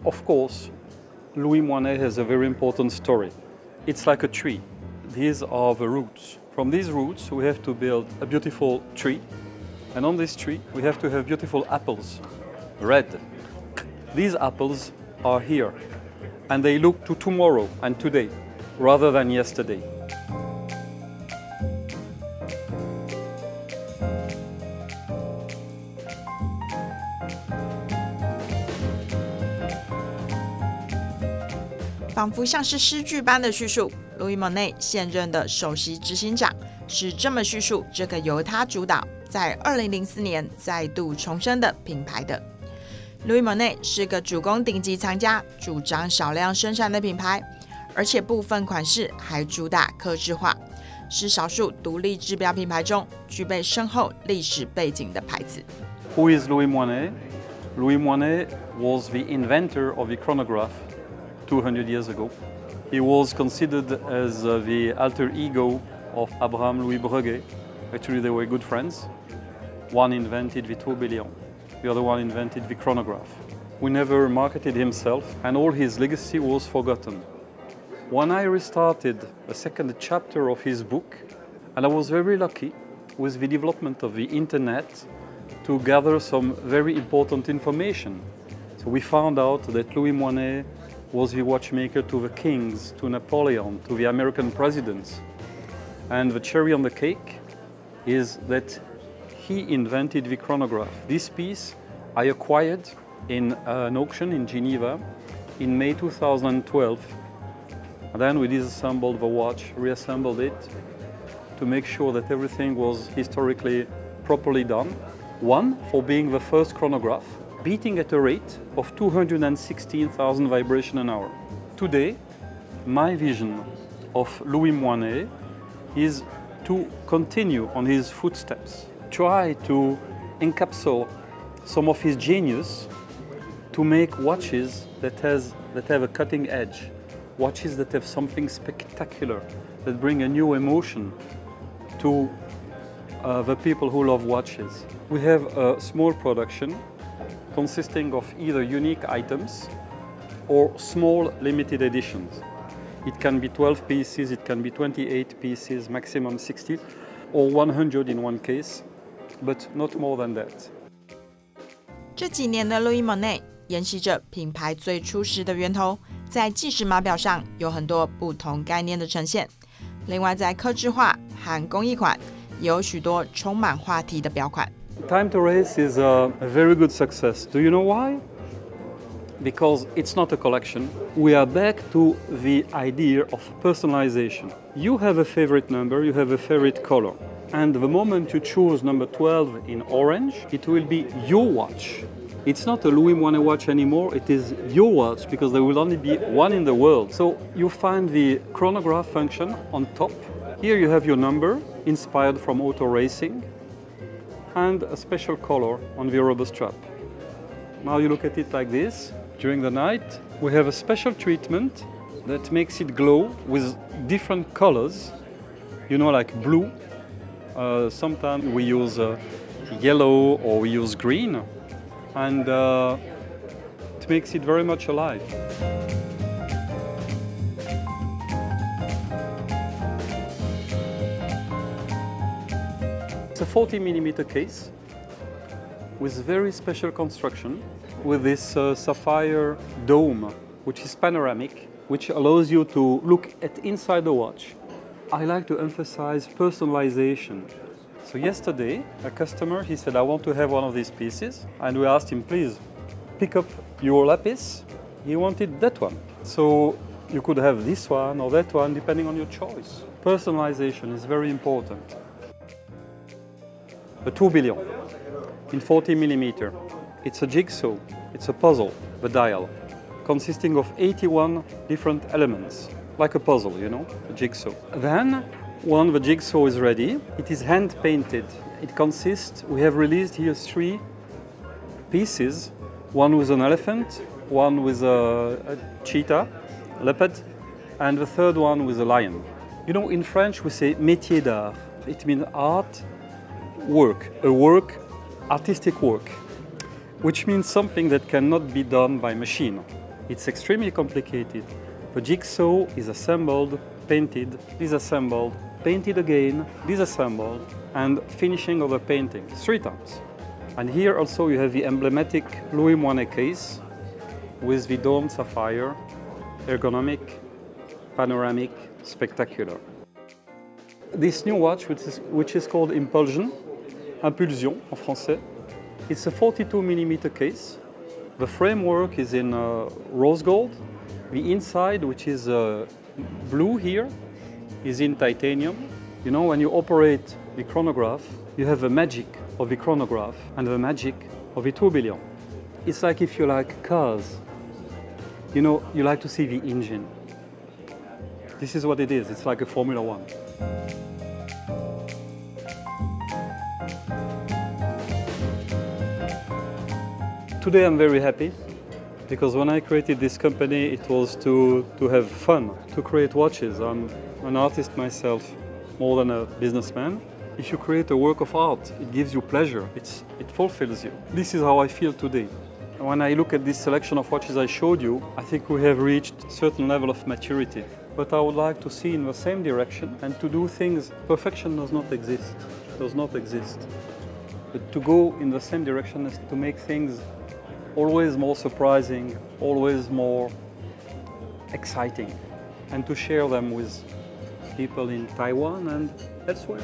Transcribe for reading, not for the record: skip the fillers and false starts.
Of course, Louis Moinet has a very important story. It's like a tree. These are the roots. From these roots, we have to build a beautiful tree. And on this tree, we have to have beautiful apples, red. These apples are here. And they look to tomorrow and today, rather than yesterday. 仿佛像是诗句般的叙述 ，Louis Moinet 现任的首席执行长是这么叙述这个由他主导，在2004年再度重生的品牌的。Louis Moinet 是个主攻顶级藏家，主张少量生产的品牌，而且部分款式还主打客制化，是少数独立制表品牌中具备深厚历史背景的牌子。Who is Louis Moinet? Louis Moinet was the inventor of the chronograph 200 years ago. He was considered as the alter ego of Abraham Louis Breguet. Actually, they were good friends. One invented the tourbillon, the other one invented the chronograph. We never marketed himself, and all his legacy was forgotten. When I restarted a second chapter of his book, and I was very lucky with the development of the internet to gather some very important information. So we found out that Louis Moinet was the watchmaker to the kings, to Napoleon, to the American presidents. And the cherry on the cake is that he invented the chronograph. This piece I acquired in an auction in Geneva in May 2012. And then we disassembled the watch, reassembled it to make sure that everything was historically properly done. One, for being the first chronograph, beating at a rate of 216,000 vibrations an hour. Today, my vision of Louis Moinet is to continue on his footsteps, try to encapsulate some of his genius to make watches that have a cutting edge, watches that have something spectacular, that bring a new emotion to the people who love watches. We have a small production consisting of either unique items or small limited editions. It can be 12 pieces, it can be 28 pieces, maximum 60, or 100 in one case, but not more than that. 这几年的 Louis Moinet 沿袭着品牌最初时的源头，在计时码表上有很多不同概念的呈现。另外，在客制化和工艺款也有许多充满话题的表款。Time to Race is a very good success. Do you know why? Because it's not a collection. We are back to the idea of personalization. You have a favorite number, you have a favorite color. And the moment you choose number 12 in orange, it will be your watch. It's not a Louis Moinet watch anymore, it is your watch because there will only be one in the world. So you find the chronograph function on top. Here you have your number, inspired from auto racing, and a special color on the rubber strap. Now you look at it like this. During the night, we have a special treatment that makes it glow with different colors, you know, like blue. Sometimes we use yellow or we use green, and it makes it very much alive. It's a 40mm case with very special construction with this sapphire dome, which is panoramic, which allows you to look at inside the watch. I like to emphasize personalization. So yesterday, a customer, he said, I want to have one of these pieces. And we asked him, please, pick up your lapis. He wanted that one. So you could have this one or that one, depending on your choice. Personalization is very important. A tourbillon in 40mm. It's a jigsaw, it's a puzzle, the dial, consisting of 81 different elements, like a puzzle, you know, a jigsaw. Then, when the jigsaw is ready, it is hand painted. It consists, we have released here 3 pieces, one with an elephant, one with a cheetah, leopard, and the third one with a lion. You know, in French we say métier d'art. It means art, work, artistic work, which means something that cannot be done by machine. It's extremely complicated. The jigsaw is assembled, painted, disassembled, painted again, disassembled, and finishing of the painting 3 times. And here also you have the emblematic Louis Moinet case with the domed sapphire, ergonomic, panoramic, spectacular. This new watch, which is called Impulsion en français, it's a 42mm case. The framework is in rose gold. The inside, which is blue here, is in titanium. You know, when you operate the chronograph, you have the magic of the chronograph and the magic of the tourbillon. It's like if you like cars, you know, you like to see the engine. This is what it is. It's like a Formula One. Today I'm very happy because when I created this company, it was to have fun, to create watches. I'm an artist myself, more than a businessman. If you create a work of art, it gives you pleasure, it fulfills you. This is how I feel today. When I look at this selection of watches I showed you, I think we have reached a certain level of maturity. But I would like to see in the same direction and to do things. Perfection does not exist, But to go in the same direction is to make things always more surprising, always more exciting, and to share them with people in Taiwan and elsewhere.